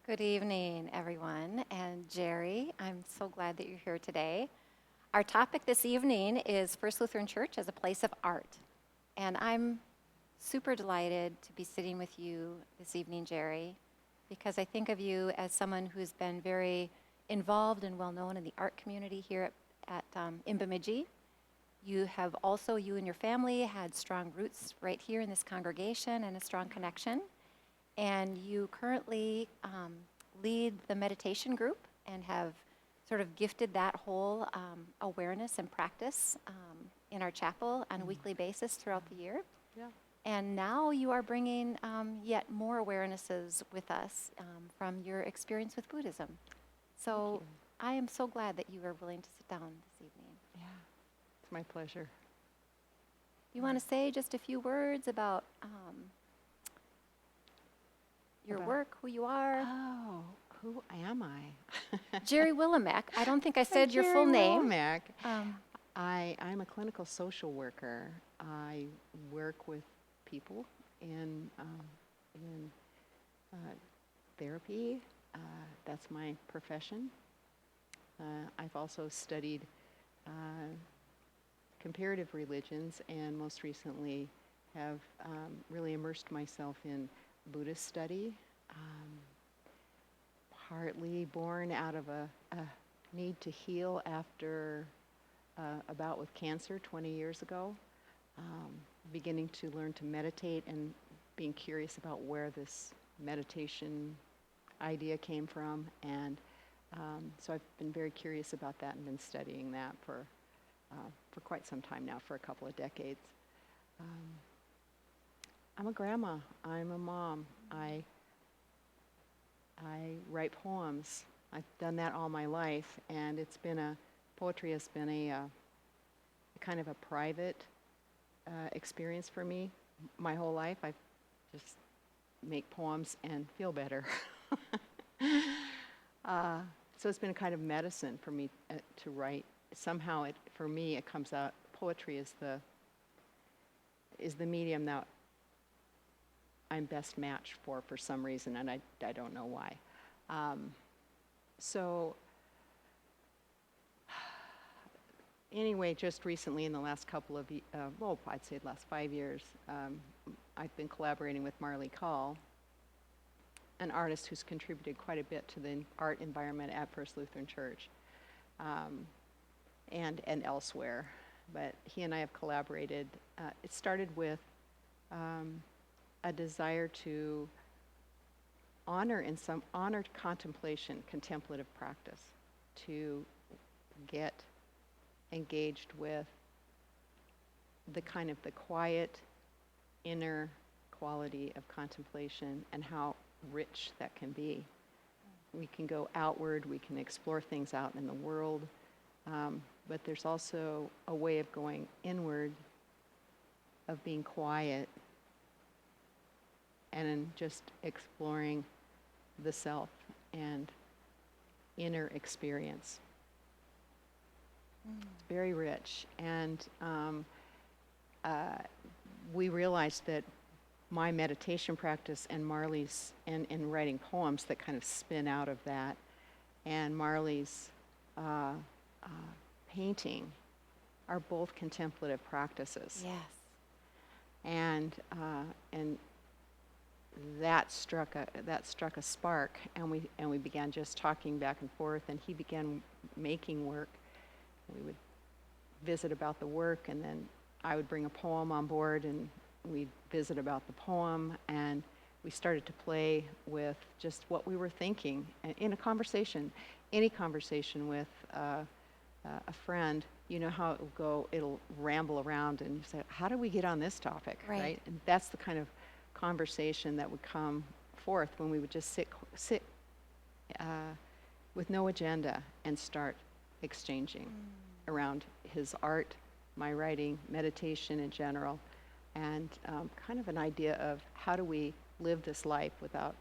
Good evening, everyone. And Geri, I'm so glad that you're here today. Our topic this evening is First Lutheran Church as a place of art. And I'm super delighted to be sitting with you this evening, Geri, because I think of you as someone who's been very involved and well known in the art community here in Bemidji. You have also, you and your family, had strong roots right here in this congregation and a strong connection. And you currently lead the meditation group and have sort of gifted that whole awareness and practice in our chapel on a weekly basis throughout the year. Yeah. And now you are bringing yet more awarenesses with us from your experience with Buddhism. So I am so glad that you are willing to sit down this evening. Yeah, it's my pleasure. You want to say just a few words about your work, who you are? Oh, who am I? Geri Wilimek. I don't think I said your Geri full name. Wilimek. I'm a clinical social worker. I work with people in therapy. That's my profession. I've also studied comparative religions, and most recently have really immersed myself in Buddhist study, partly born out of a need to heal after a bout with cancer 20 years ago, beginning to learn to meditate and being curious about where this meditation idea came from. And so I've been very curious about that and been studying that for quite some time now, for a couple of decades. I'm a grandma. I'm a mom. I write poems. I've done that all my life, and poetry has been a kind of a private experience for me my whole life. I just make poems and feel better. So it's been a kind of medicine for me to write. Somehow, for me, it comes out. Poetry is the medium that I'm best matched for some reason, and I don't know why. So anyway, just recently in the last couple of, I'd say the last 5 years, I've been collaborating with Marley Call, an artist who's contributed quite a bit to the art environment at First Lutheran Church and elsewhere. But he and I have collaborated. It started with a desire to honor contemplation, contemplative practice, to get engaged with the kind of the quiet inner quality of contemplation and how rich that can be. We can go outward, we can explore things out in the world, but there's also a way of going inward, of being quiet, and in just exploring the self and inner experience. It's very rich. And we realized that my meditation practice and Marley's, and writing poems that kind of spin out of that, and Marley's painting are both contemplative practices. Yes. And that struck a spark, and we began just talking back and forth, and he began making work. We would visit about the work, and then I would bring a poem on board, and we'd visit about the poem, and we started to play with just what we were thinking in a conversation. Any conversation with a friend, you know how it will go, it'll ramble around, and you say, how do we get on this topic, right? And that's the kind of conversation that would come forth when we would just sit with no agenda and start exchanging around his art, my writing, meditation in general, and kind of an idea of how do we live this life without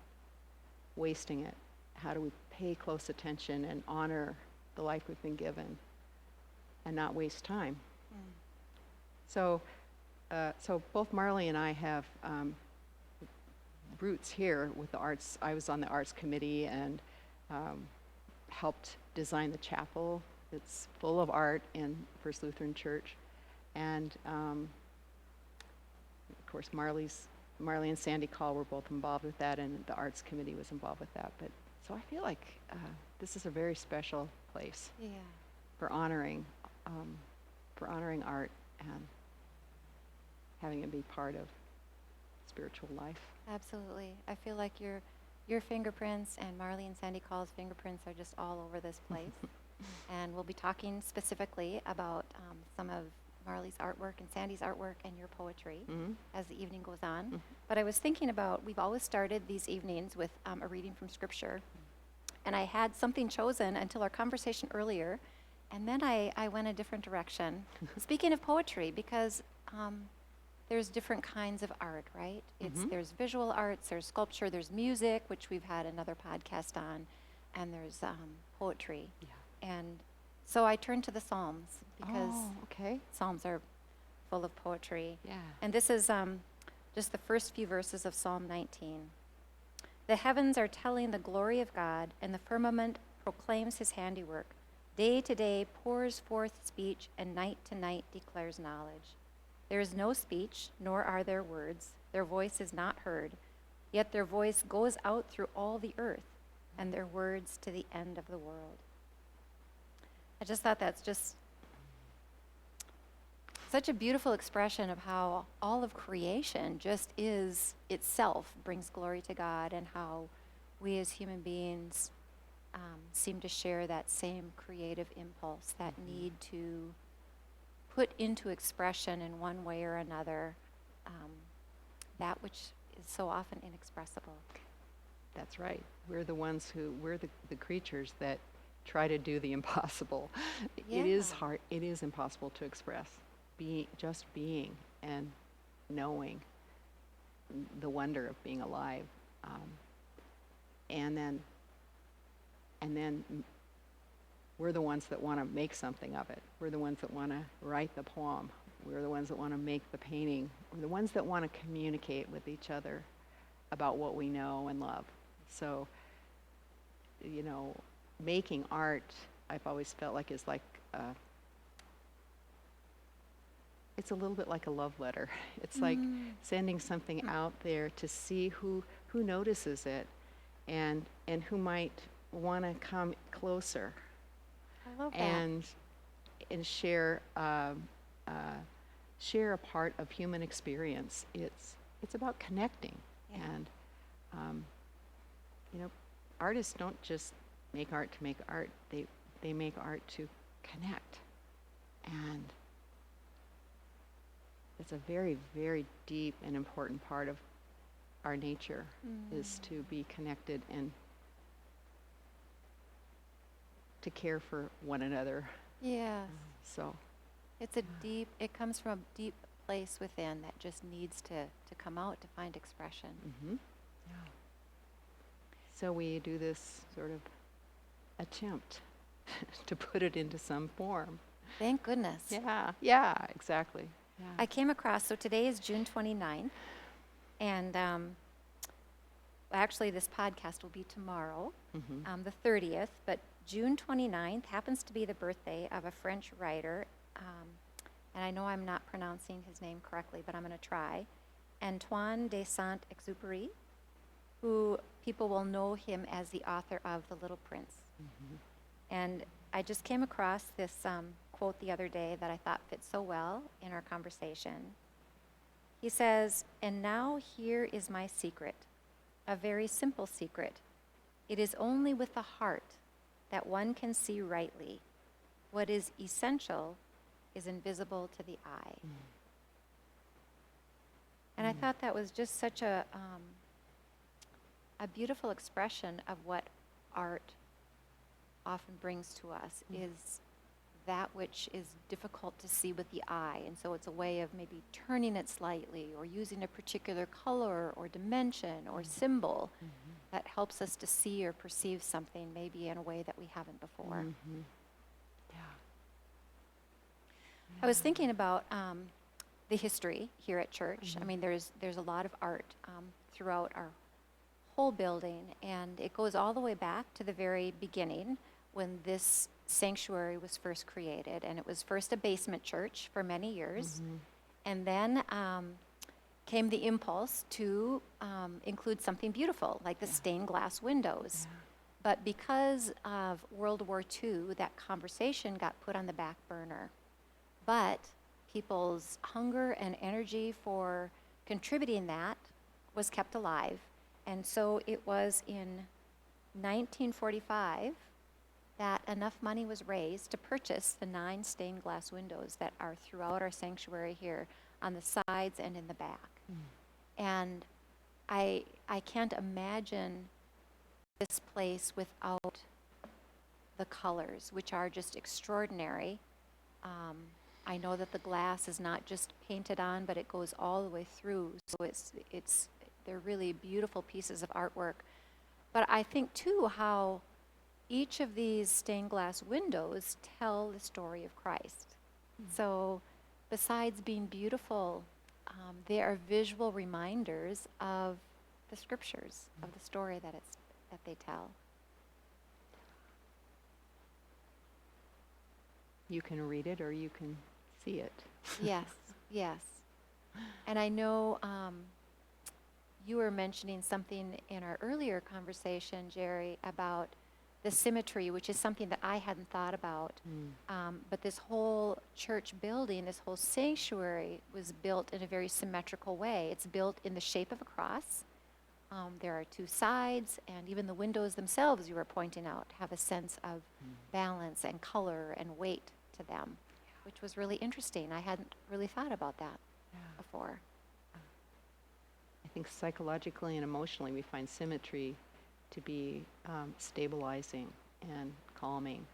wasting it? How do we pay close attention and honor the life we've been given and not waste time? So both Marley and I have roots here with the arts. I was on the arts committee and helped design the chapel. It's full of art in First Lutheran Church. And of course, Marley and Sandy Call were both involved with that, and the arts committee was involved with that. But so I feel like this is a very special place for honoring art and having it be part of spiritual life. Absolutely. I feel like your fingerprints and Marley and Sandy Call's fingerprints are just all over this place. And we'll be talking specifically about some of Marley's artwork and Sandy's artwork and your poetry as the evening goes on. But I was thinking about, we've always started these evenings with a reading from Scripture. And I had something chosen until our conversation earlier, and then I went a different direction. Speaking of poetry, because there's different kinds of art, right? There's visual arts, there's sculpture, there's music, which we've had another podcast on, and there's poetry. Yeah. And so I turned to the Psalms because Psalms are full of poetry. Yeah. And this is just the first few verses of Psalm 19. The heavens are telling the glory of God, and the firmament proclaims his handiwork. Day to day pours forth speech, and night to night declares knowledge. There is no speech, nor are there words. Their voice is not heard. Yet their voice goes out through all the earth, and their words to the end of the world. I just thought that's just such a beautiful expression of how all of creation just is itself, brings glory to God, and how we as human beings seem to share that same creative impulse, that need to put into expression in one way or another that which is so often inexpressible. That's right. We're the ones we're the creatures that try to do the impossible. Yeah. It is hard. It is impossible to express. Just being and knowing the wonder of being alive, and then we're the ones that want to make something of it. We're the ones that want to write the poem. We're the ones that want to make the painting. We're the ones that want to communicate with each other about what we know and love. So, making art, I've always felt like is like it's a little bit like a love letter. It's like sending something out there to see who notices it, and who might want to come closer. I love that. And share a part of human experience. It's about connecting, and artists don't just make art to make art. They make art to connect, and it's a very, very deep and important part of our nature is to be connected and to care for one another. Yes. So It comes from a deep place within that just needs to come out to find expression. Yeah. So we do this sort of attempt to put it into some form. Thank goodness. Yeah, exactly. Yeah. I came across, so today is June 29th, and actually this podcast will be tomorrow, the 30th, but June 29th happens to be the birthday of a French writer, and I know I'm not pronouncing his name correctly, but I'm going to try, Antoine de Saint-Exupéry, who people will know him as the author of The Little Prince. And I just came across this quote the other day that I thought fit so well in our conversation. He says, "And now here is my secret, a very simple secret. It is only with the heart that one can see rightly. What is essential is invisible to the eye." And I thought that was just such a beautiful expression of what art often brings to us, is that which is difficult to see with the eye. And so it's a way of maybe turning it slightly or using a particular color or dimension or symbol that helps us to see or perceive something maybe in a way that we haven't before. I was thinking about the history here at church. I mean, there's a lot of art throughout whole building, and it goes all the way back to the very beginning when this sanctuary was first created. And it was first a basement church for many years, and then came the impulse to include something beautiful, like the stained glass windows. But because of World War II, that conversation got put on the back burner. But people's hunger and energy for contributing that was kept alive. And so it was in 1945 that enough money was raised to purchase the 9 stained glass windows that are throughout our sanctuary here on the sides and in the back. And I can't imagine this place without the colors, which are just extraordinary. I know that the glass is not just painted on, but it goes all the way through. So they're really beautiful pieces of artwork. But I think too how each of these stained glass windows tell the story of Christ. So besides being beautiful, they are visual reminders of the scriptures, of the story that they tell. You can read it or you can see it. Yes, yes. And I know you were mentioning something in our earlier conversation, Geri, about the symmetry, which is something that I hadn't thought about. But this whole church building, this whole sanctuary was built in a very symmetrical way. It's built in the shape of a cross. There are 2 sides, and even the windows themselves, you were pointing out, have a sense of balance and color and weight to them, which was really interesting. I hadn't really thought about that before. I think psychologically and emotionally we find symmetry to be stabilizing and calming.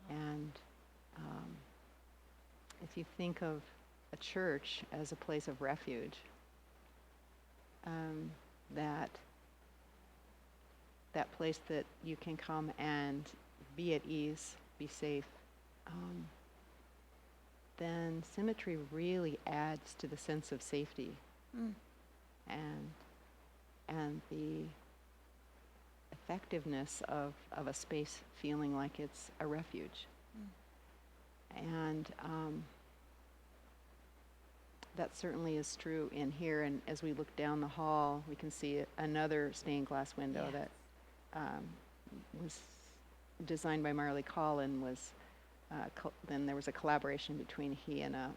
And if you think of a church as a place of refuge, that place that you can come and be at ease, be safe, then symmetry really adds to the sense of safety and the effectiveness of a space feeling like it's a refuge. And that certainly is true in here. And as we look down the hall, we can see another stained glass window that was designed by Marley Collin. Then there was a collaboration between he and a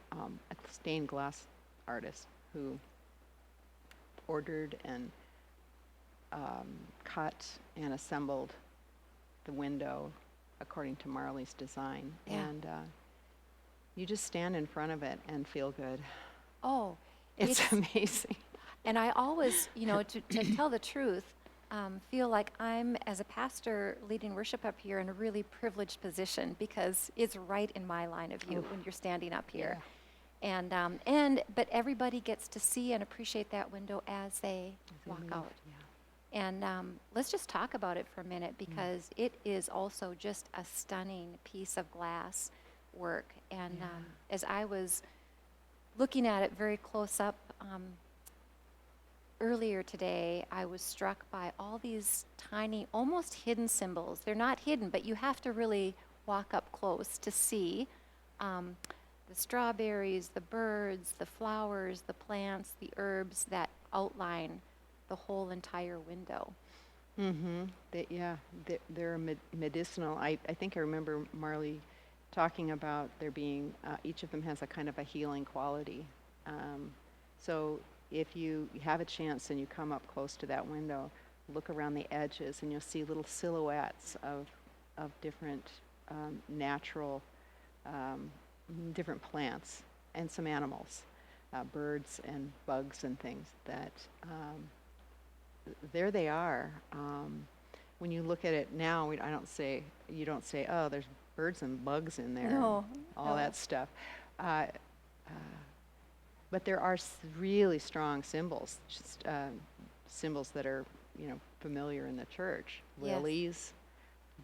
stained glass artist who ordered and cut and assembled the window according to Marley's design. And you just stand in front of it and feel good. Oh, it's amazing. And I always, to tell the truth, feel like I'm, as a pastor leading worship up here, in a really privileged position because it's right in my line of view when you're standing up here. But everybody gets to see and appreciate that window as they walk out. And let's just talk about it for a minute because it is also just a stunning piece of glass work. And as I was looking at it very close up earlier today, I was struck by all these tiny, almost hidden symbols. They're not hidden, but you have to really walk up close to see the strawberries, the birds, the flowers, the plants, the herbs that outline the whole entire window. They're medicinal. I think I remember Marley talking about there being, each of them has a kind of a healing quality. So if you have a chance and you come up close to that window, look around the edges and you'll see little silhouettes of different natural, different plants and some animals, birds and bugs and things that, there they are. When you look at it now, you don't say, oh, there's birds and bugs in there, that stuff. But there are really strong symbols, just symbols that are, familiar in the church. Lilies,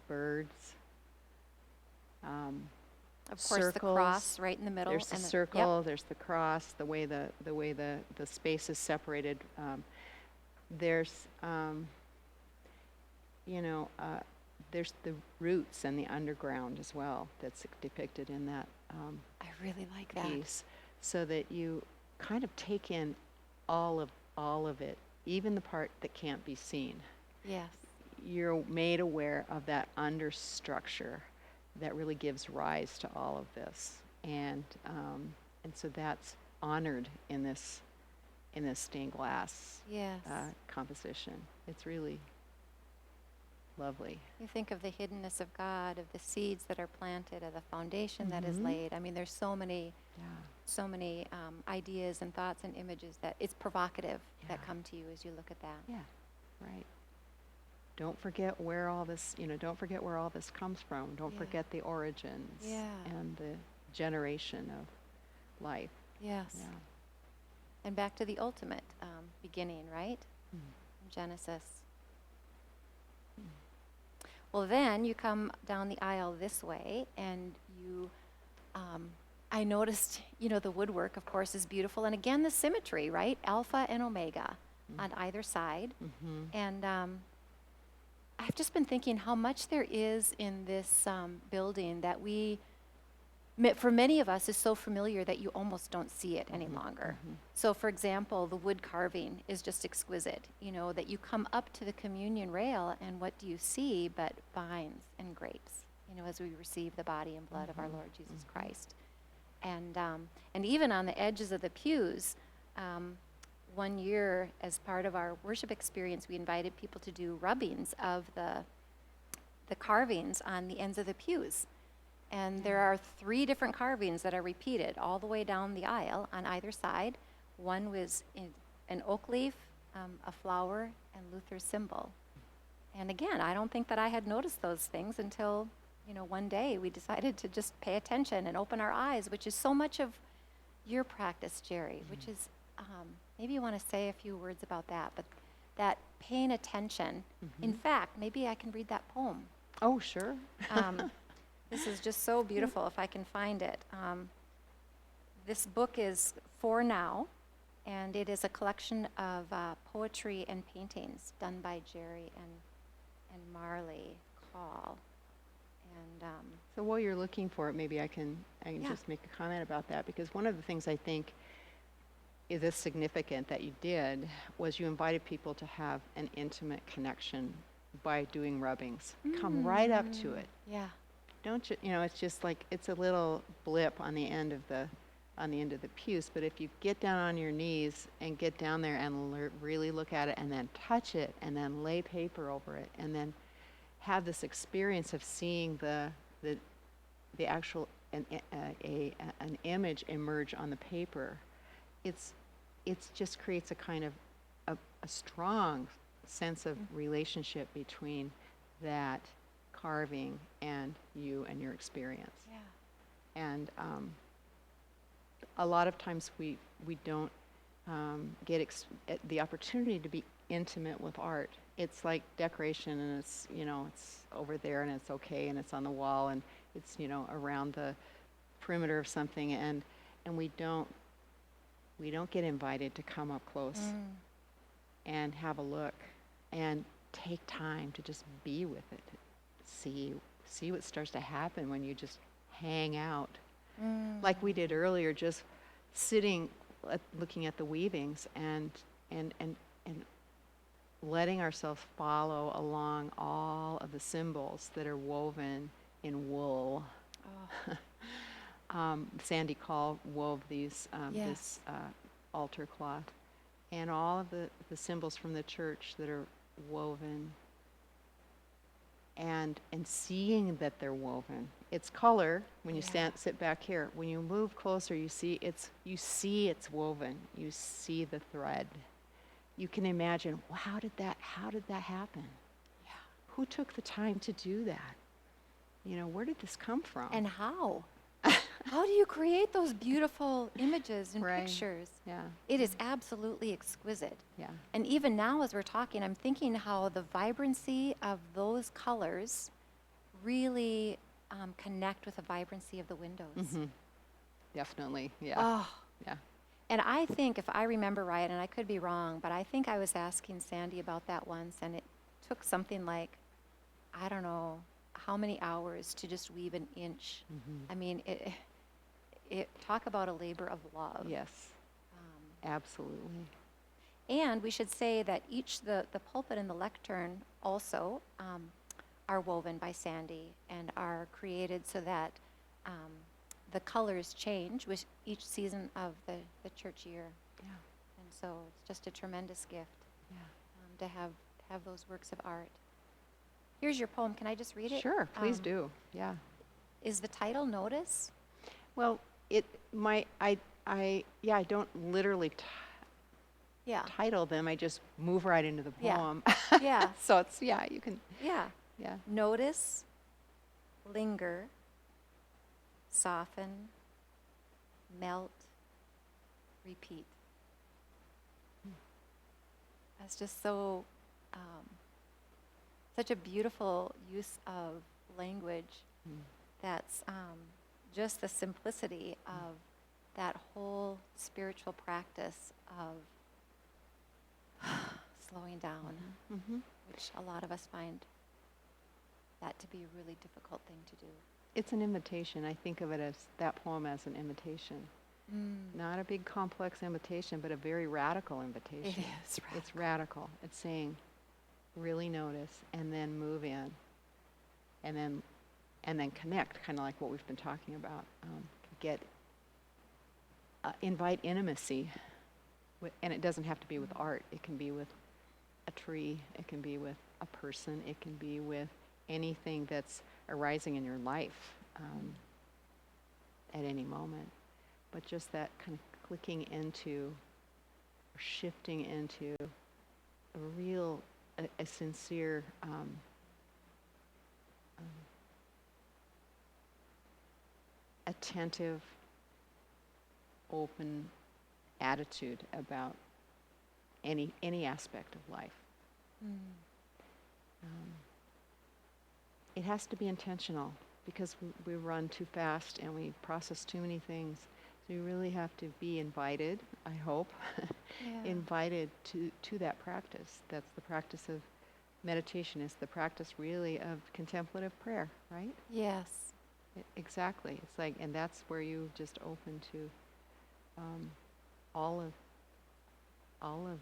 birds, of course, circles. The cross right in the middle. There's the circle. There's the cross. The way the space is separated. there's, there's the roots and the underground as well that's depicted in that I really like that. piece, so that you kind of take in all of it, even the part that can't be seen. Yes. You're made aware of that understructure that really gives rise to all of this, and so that's honored in this stained glass Yes. composition. It's really lovely. You think of the hiddenness of God, of the seeds that are planted, of the foundation that is Mhm. laid. I mean, there's so many Yeah. ideas and thoughts and images that it's provocative that Yeah. come to you as you look at that. Yeah. Right. Don't forget where all this, don't forget where all this comes from. Don't Yeah. forget the origins Yeah. and the generation of life. Yes. Yeah. And back to the ultimate beginning, right? Mm. In Genesis. Well, then you come down the aisle this way, and I noticed, the woodwork, of course, is beautiful. And again, the symmetry, right? Alpha and omega on either side. Mm-hmm. And I've just been thinking how much there is in this building that for many of us, is so familiar that you almost don't see it any longer. Mhm. So, for example, the wood carving is just exquisite, that you come up to the communion rail, and what do you see but vines and grapes, as we receive the body and blood of our Lord Jesus Christ. And even on the edges of the pews, one year, as part of our worship experience, we invited people to do rubbings of the carvings on the ends of the pews. And there are 3 different carvings that are repeated all the way down the aisle on either side. One was an oak leaf, a flower, and Luther's symbol. And again, I don't think that I had noticed those things until, one day we decided to just pay attention and open our eyes, which is so much of your practice, Geri, which is, maybe you want to say a few words about that, but that paying attention. In fact, maybe I can read that poem. Oh, sure. This is just so beautiful, if I can find it. This book is For Now, and it is a collection of poetry and paintings done by Geri and Marley Call. And So while you're looking for it, maybe I can Yeah. just make a comment about that, because one of the things I think is significant that you did was you invited people to have an intimate connection by doing rubbings. Come right up to it. yeah, Don't you? It's just like it's a little blip on the end of the pews. But if you get down on your knees and get down there and really look at it, and then touch it, and then lay paper over it, and then have this experience of seeing the actual an image emerge on the paper, it's just creates a kind of a strong sense of relationship between that carving and you and your experience. yeah, And a lot of times we don't get the opportunity to be intimate with art. It's like decoration, and it's over there, and it's okay, and it's on the wall, and it's around the perimeter of something, and we don't get invited to come up close and have a look and take time to just be with it. See what starts to happen when you just hang out, like we did earlier, just sitting, looking at the weavings and letting ourselves follow along all of the symbols that are woven in wool. Sandy Call wove these Yes. this altar cloth, and all of the symbols from the church that are woven. And seeing that they're woven, it's color when you sit back here. When you move closer, you see it's woven. You see the thread. You can imagine, well, how did that happen? yeah. Who took the time to do that? Where did this come from? And how? How do you create those beautiful images and Right. pictures? Yeah, It is absolutely exquisite. yeah, And even now, as we're talking, I'm thinking how the vibrancy of those colors really connect with the vibrancy of the windows. definitely, yeah, Oh, yeah. And I think, if I remember right, and I could be wrong, but I think I was asking Sandy about that once, and it took something like, I don't know, how many hours to just weave an inch. I mean, talk about a labor of love. Yes, absolutely. And we should say that the pulpit and the lectern also are woven by Sandy and are created so that the colors change with each season of the church year. Yeah, And so it's just a tremendous gift yeah. to have those works of art. Here's your poem. Can I just read it? Sure, please do. Yeah. Is the title Notice? Well, I don't literally Yeah. title them. I just move right into the Yeah. poem. Yeah. So it's, you can, Yeah. yeah. Notice, linger, soften, melt, repeat. That's just so, such a beautiful use of language. That's just the simplicity of that whole spiritual practice of slowing down, which a lot of us find that to be a really difficult thing to do. It's an invitation. I think of it as that poem as an invitation. Not a big complex invitation, but a very radical invitation. It is radical. It's radical. It's saying, really notice, and then move in, and then connect, kind of like what we've been talking about. Invite intimacy, and it doesn't have to be with art. It can be with a tree. It can be with a person. It can be with anything that's arising in your life at any moment. But just that kind of clicking into, or shifting into a real, a sincere attentive, open attitude about any aspect of life. It has to be intentional because we run too fast and we process too many things. So you really have to be invited, I hope, invited to that practice. That's the practice of meditation. It's the practice really of contemplative prayer, right? Yes. Exactly. It's like, and that's where you just open to all of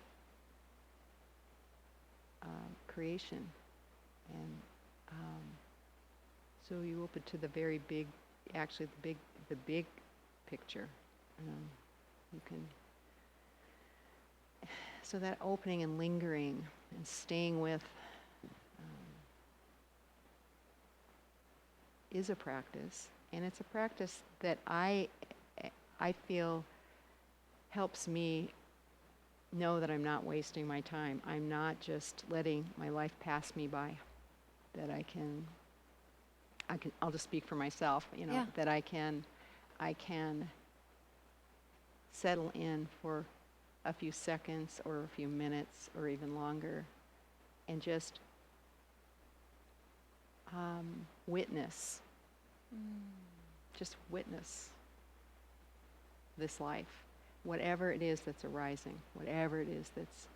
creation, and so you open to the very big, actually the big picture. You can, so that opening and lingering and staying with is a practice, and it's a practice that I feel helps me know that I'm not wasting my time. I'm not just letting my life pass me by. That I'll just speak for myself, that I can settle in for a few seconds or a few minutes or even longer and just witness. Just witness this life, whatever it is that's arising, whatever it is that's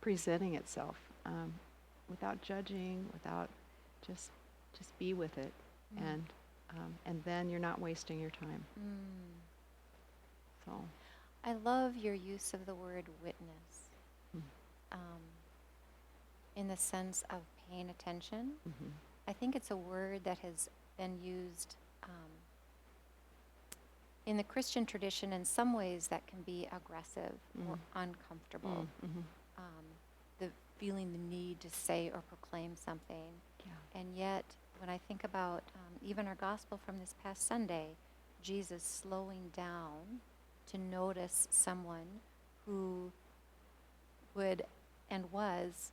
presenting itself, without judging, without just be with it, and then you're not wasting your time. So, I love your use of the word witness, in the sense of paying attention. I think it's a word that has been used in the Christian tradition in some ways that can be aggressive or uncomfortable. The feeling the need to say or proclaim something. And yet, when I think about even our gospel from this past Sunday, Jesus slowing down to notice someone who would and was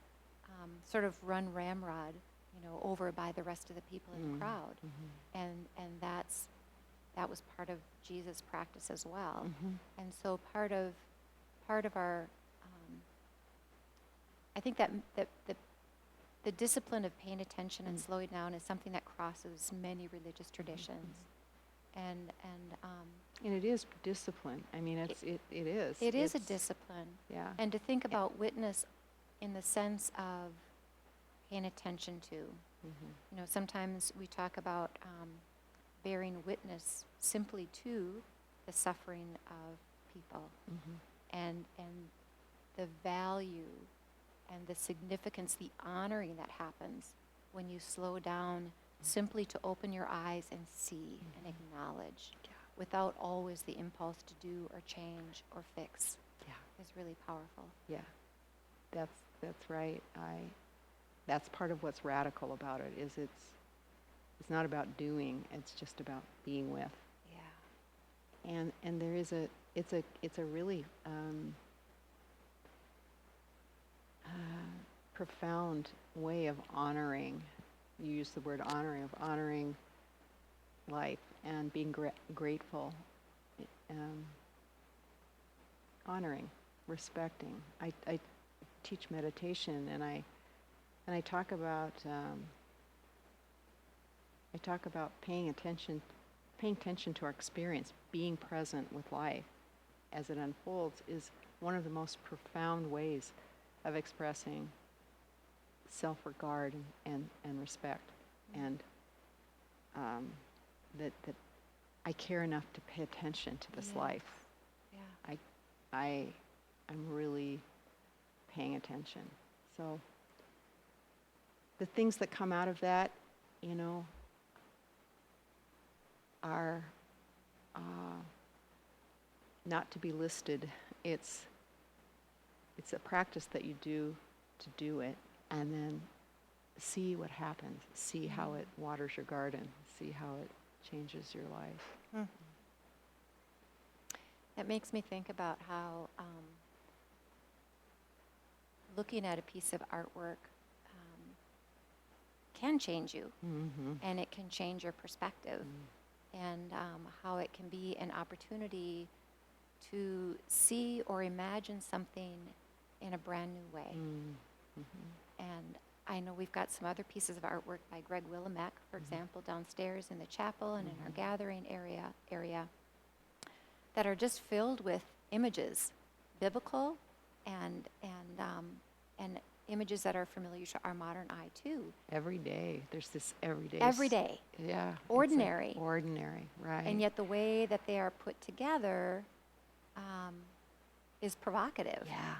sort of run ramrod, over by the rest of the people in the crowd. And that was part of Jesus' practice as well. And so part of our, I think that the discipline of paying attention and slowing down is something that crosses many religious traditions. And it is discipline. I mean, it is. It is a It's- discipline. Yeah. And to think about witness in the sense of paying attention to. Mhm. Sometimes we talk about bearing witness simply to the suffering of people Mhm. and the value and the significance, the honoring that happens when you slow down simply to open your eyes and see and acknowledge Yeah. without always the impulse to do or change or fix Yeah. is really powerful. Yeah. That's right. That's part of what's radical about it, is it's not about doing, it's just about being with. Yeah. And there is it's a really profound way of honoring. You use the word honoring life and being grateful, honoring, respecting. I teach meditation, and I talk about paying attention to our experience, being present with life as it unfolds is one of the most profound ways of expressing self-regard and respect, and that I care enough to pay attention to this Yes. life. Yeah. I'm really paying attention. So the things that come out of that, are not to be listed. It's a practice that you do to do it, and then see what happens. See how it waters your garden. See how it changes your life. It makes me think about how looking at a piece of artwork can change you, Mm-hmm. and it can change your perspective, and how it can be an opportunity to see or imagine something in a brand new way. Mm-hmm. And I know we've got some other pieces of artwork by Greg Wilimek, for example, downstairs in the chapel and in our gathering area that are just filled with images, biblical and images that are familiar to our modern eye too. Every day, there's this everyday. Every day. Yeah. it's like Ordinary. Ordinary, right. And yet the way that they are put together is provocative. Yeah.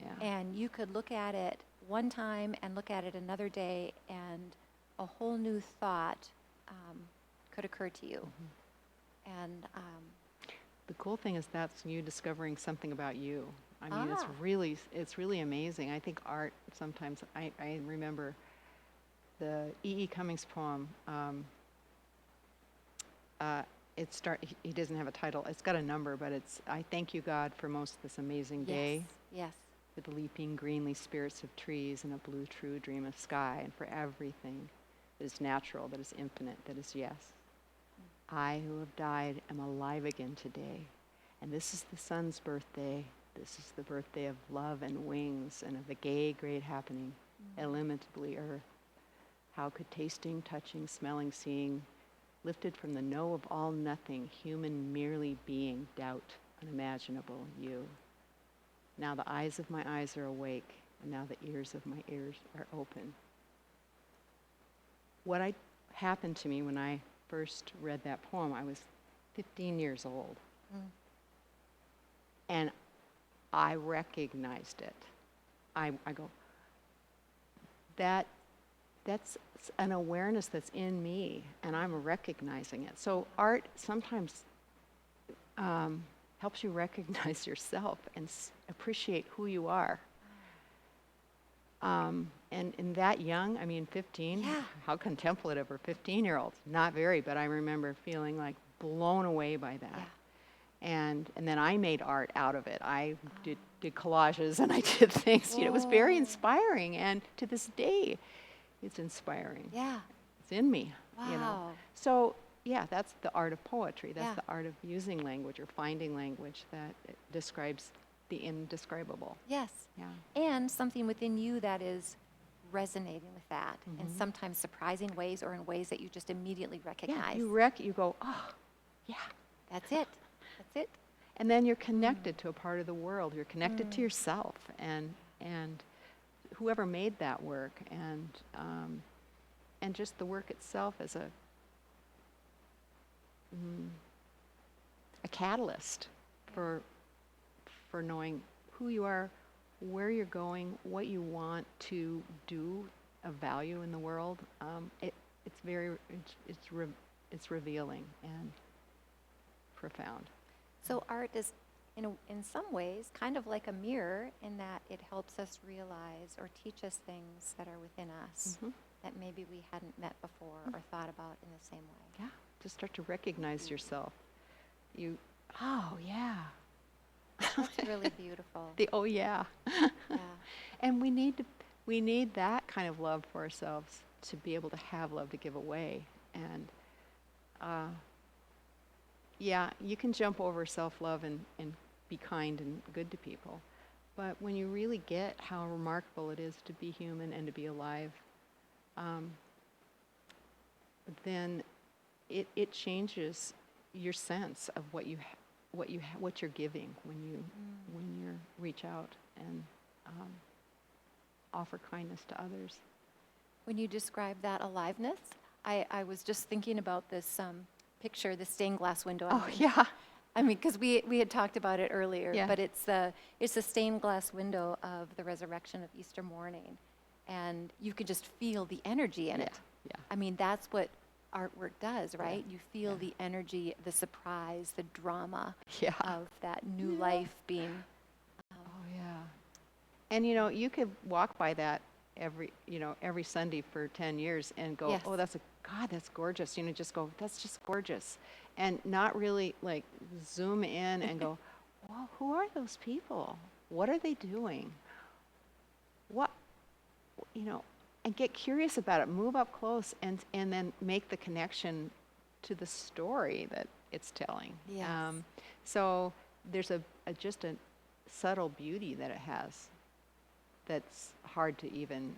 Yeah. And you could look at it one time and look at it another day, and a whole new thought could occur to you. And The cool thing is that's you discovering something about you. I mean, Ah. it's really amazing. I think art sometimes, I remember the E.E. Cummings poem. He doesn't have a title. It's got a number, but it's, I thank you, God, for most this amazing day. Yes. For the leaping greenly spirits of trees and a blue true dream of sky, and for everything that is natural, that is infinite, that is yes. I who have died am alive again today, and this is the sun's birthday. This is the birthday of love and wings, and of the gay great happening, illimitably earth. How could tasting, touching, smelling, seeing, lifted from the know of all nothing, human merely being, doubt, unimaginable you. Now the eyes of my eyes are awake, and now the ears of my ears are open. What happened to me when I first read that poem, I was 15 years old. And I recognized it. I go, that's an awareness that's in me, and I'm recognizing it. So art sometimes helps you recognize yourself and appreciate who you are. And in that young, 15, Yeah. how contemplative are 15-year-olds? Not very, but I remember feeling like blown away by that. Yeah. And then I made art out of it. I did collages, and I did things. It was very inspiring, and to this day, it's inspiring. Yeah. It's in me. Wow. So yeah, that's the art of poetry. That's Yeah. the art of using language or finding language that describes the indescribable. Yes. Yeah. And something within you that is resonating with that in Mhm. sometimes surprising ways or in ways that you just immediately recognize. Yeah, you go, oh, Yeah. That's it. That's it. And then you're connected to a part of the world. You're connected to yourself and whoever made that work, and just the work itself as a catalyst for knowing who you are, where you're going, what you want to do of value in the world. It's revealing and profound. So art is, in some ways, kind of like a mirror in that it helps us realize or teach us things that are within us that maybe we hadn't met before or thought about in the same way. Yeah, to start to recognize yourself. Oh yeah. That's really beautiful. Oh yeah. Yeah. And we need that kind of love for ourselves to be able to have love to give away. And yeah, you can jump over self-love and be kind and good to people. But when you really get how remarkable it is to be human and to be alive, then it changes your sense of what you're giving when you reach out and offer kindness to others. When you describe that aliveness, I was just thinking about this picture, the stained glass window. Oh yeah. I mean, because we had talked about it earlier, Yeah. but it's the stained glass window of the resurrection of Easter morning, and you can just feel the energy in it. Yeah. I mean, that's what artwork does, right? Yeah. You feel Yeah. the energy, the surprise, the drama Yeah. of that new life being. Oh yeah. And you could walk by that every Sunday for 10 years and go, Yes. oh, that's gorgeous. Just go, that's just gorgeous. And not really like zoom in and go, well, who are those people? What are they doing? And get curious about it, move up close and then make the connection to the story that it's telling. Yes. So there's just a subtle beauty that it has that's hard to even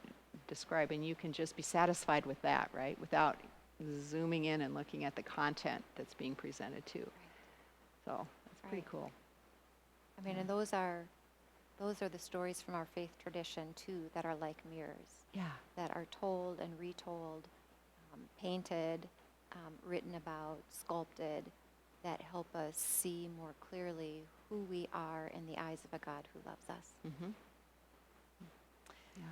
describe, and you can just be satisfied with that, right? Without zooming in and looking at the content that's being presented too. So that's pretty Right. cool. I mean, and those are the stories from our faith tradition too that are like mirrors, Yeah. that are told and retold, painted, written about, sculpted, that help us see more clearly who we are in the eyes of a God who loves us. Mm-hmm. Yeah.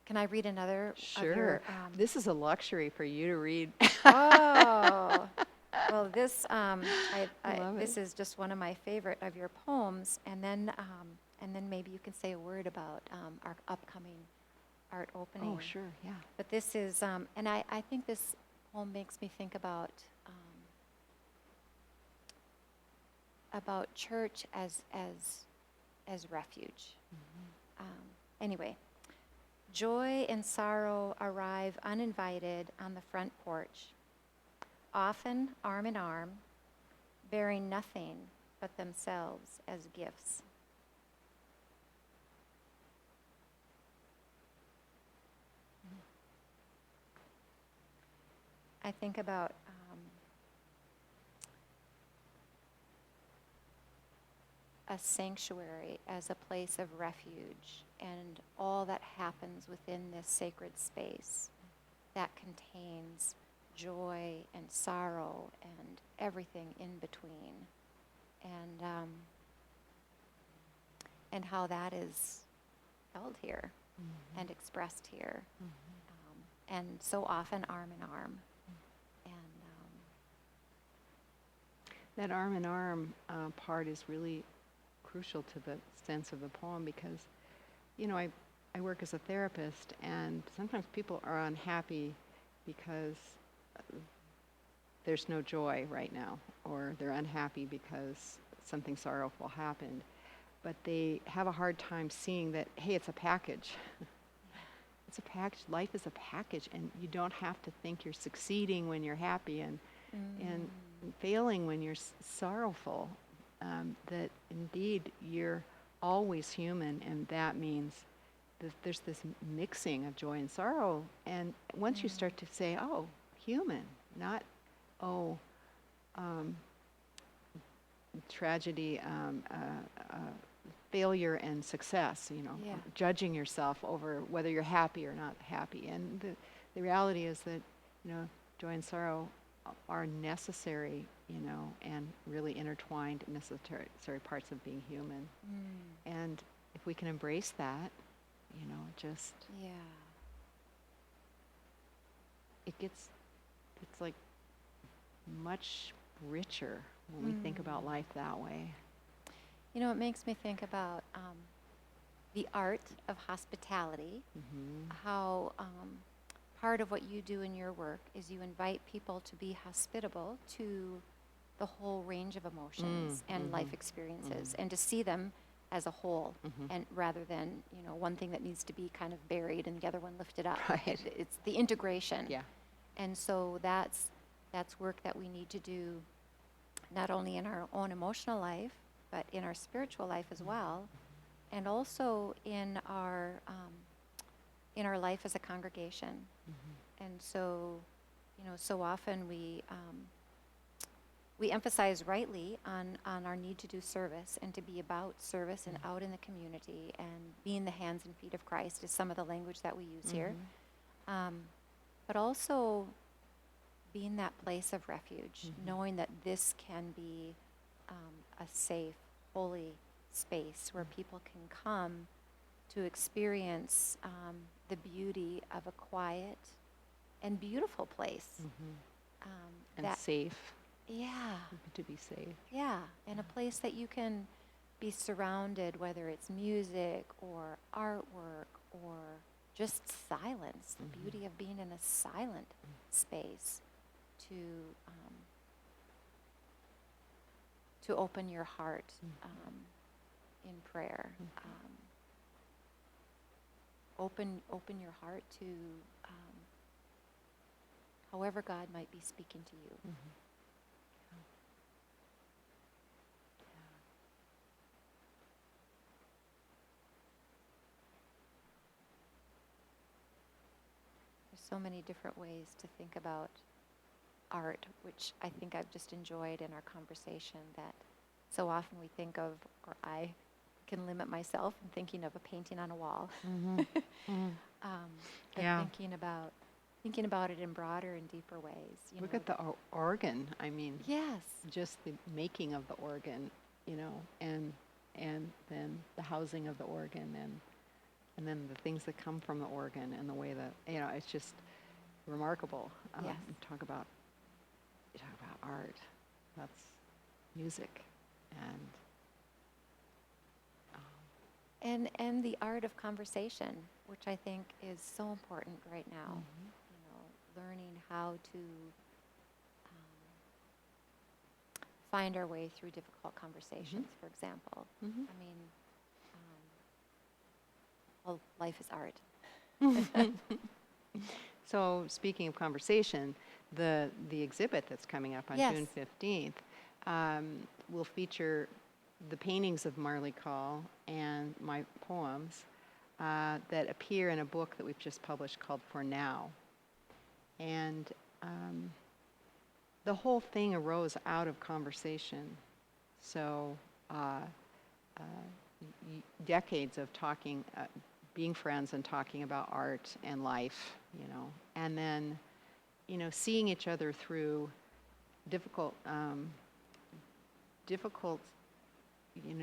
Can I read another? Of Sure. your, This is a luxury for you to read. Oh, well, this Love this it. is just one of my favorite of your poems, and then maybe you can say a word about our upcoming art opening. Oh, sure. Yeah. But this is, and I think this poem makes me think about church as refuge. Anyway, joy and sorrow arrive uninvited on the front porch, often arm in arm, bearing nothing but themselves as gifts. I think about a sanctuary as a place of refuge and all that happens within this sacred space that contains joy and sorrow and everything in between, and how that is held here and expressed here, and so often arm in arm. And That arm in arm part is really crucial to the sense of the poem because, I work as a therapist, and sometimes people are unhappy because there's no joy right now, or they're unhappy because something sorrowful happened. But they have a hard time seeing that, hey, it's a package. It's a package. Life is a package, and you don't have to think you're succeeding when you're happy and failing when you're sorrowful. That indeed you're always human, and that means that there's this mixing of joy and sorrow. And once you start to say, oh, human, not, tragedy, failure and success, Yeah. judging yourself over whether you're happy or not happy. And the reality is that, joy and sorrow are necessary, and really intertwined, necessary parts of being human. And if we can embrace that, just, Yeah. it's like much richer when we think about life that way. It makes me think about the art of hospitality, how part of what you do in your work is you invite people to be hospitable to the whole range of emotions and life experiences, and to see them as a whole, and rather than one thing that needs to be kind of buried and the other one lifted up. Right. It's the integration. Yeah. And so that's work that we need to do, not only in our own emotional life, but in our spiritual life as well, and also in our life as a congregation. And so, so often we emphasize rightly on our need to do service and to be about service and out in the community and being the hands and feet of Christ is some of the language that we use here. But also being that place of refuge, knowing that this can be a safe, holy space where people can come to experience the beauty of a quiet and beautiful place. And that, safe. Yeah. To be safe. Yeah, and a place that you can be surrounded, whether it's music or artwork or just silence, the beauty of being in a silent space to open your heart in prayer. Open your heart to however God might be speaking to you. There's so many different ways to think about art, which I think I've just enjoyed in our conversation, that so often we think of, or I can limit myself in thinking of a painting on a wall. But Yeah. thinking about it in broader and deeper ways. Look at the organ. I mean, Yes. just the making of the organ, and then the housing of the organ, and then the things that come from the organ, and the way that it's just remarkable. Yes. You talk about art. That's music, And the art of conversation, which I think is so important right now. Learning how to find our way through difficult conversations, for example. I mean, well, life is art. So speaking of conversation, the exhibit that's coming up on Yes. June 15th will feature the paintings of Marley Call and my poems that appear in a book that we've just published called For Now. And the whole thing arose out of conversation. So decades of talking, being friends and talking about art and life, and then, seeing each other through difficult,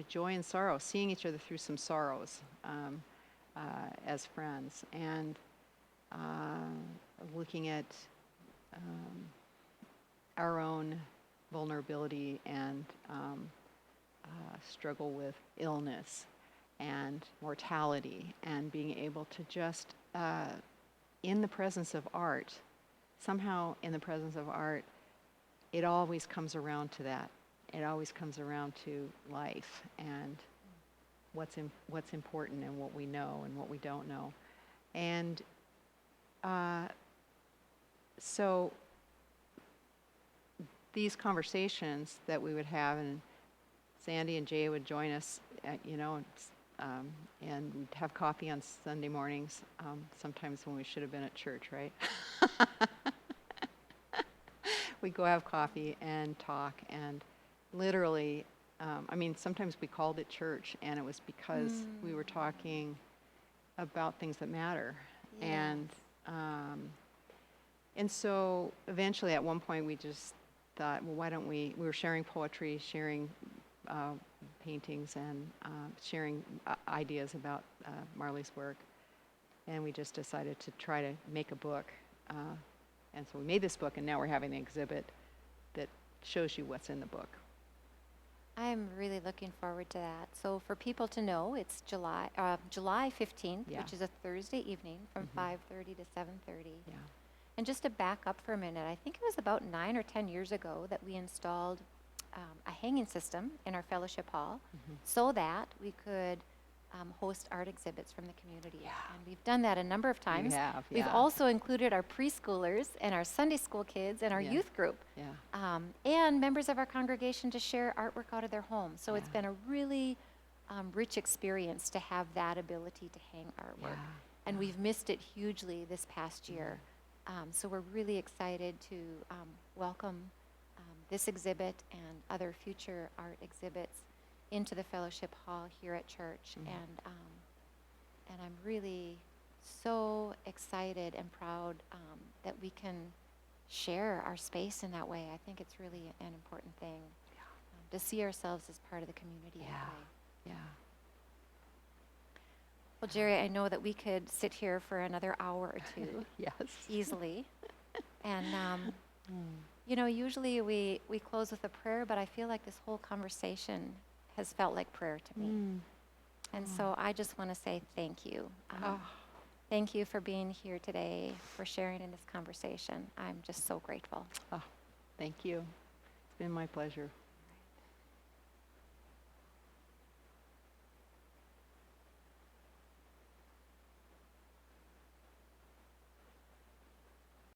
joy and sorrow, seeing each other through some sorrows as friends, and looking at our own vulnerability and struggle with illness and mortality, and being able to just, in the presence of art, somehow in the presence of art, it always comes around to that. It always comes around to life and what's important and what we know and what we don't know. And so these conversations that we would have, and Sandy and Jay would join us, and we'd have coffee on Sunday mornings, sometimes when we should have been at church, right? We'd go have coffee and talk, and literally I mean, sometimes we called it church, and it was because we were talking about things that matter. Yes. And so eventually at one point we just thought, well, why don't we were sharing poetry, sharing paintings, and sharing ideas about Marley's work. And we just decided to try to make a book. And so we made this book, and now we're having an exhibit that shows you what's in the book. I'm really looking forward to that. So for people to know, it's July 15th, Yeah. which is a Thursday evening from 5:30 to 7:30. Yeah. And just to back up for a minute, I think it was about 9 or 10 years ago that we installed a hanging system in our fellowship hall so that we could host art exhibits from the community. Yeah. And we've done that a number of times. have, We've yeah. also included our preschoolers and our Sunday school kids and our Yeah. youth group Yeah. and members of our congregation to share artwork out of their homes. So it's Yeah. been a really rich experience to have that ability to hang artwork. Yeah. And we've missed it hugely this past year. So we're really excited to welcome this exhibit and other future art exhibits into the fellowship hall here at church. And I'm really so excited and proud that we can share our space in that way. I think it's really an important thing to see ourselves as part of the community. Yeah. That way. Yeah. Well, Geri, I know that we could sit here for another hour or two Yes. easily. And, you know, usually we close with a prayer, but I feel like this whole conversation has felt like prayer to me. And so I just want to say thank you. Thank you for being here today, for sharing in this conversation. I'm just so grateful. Oh, thank you. It's been my pleasure.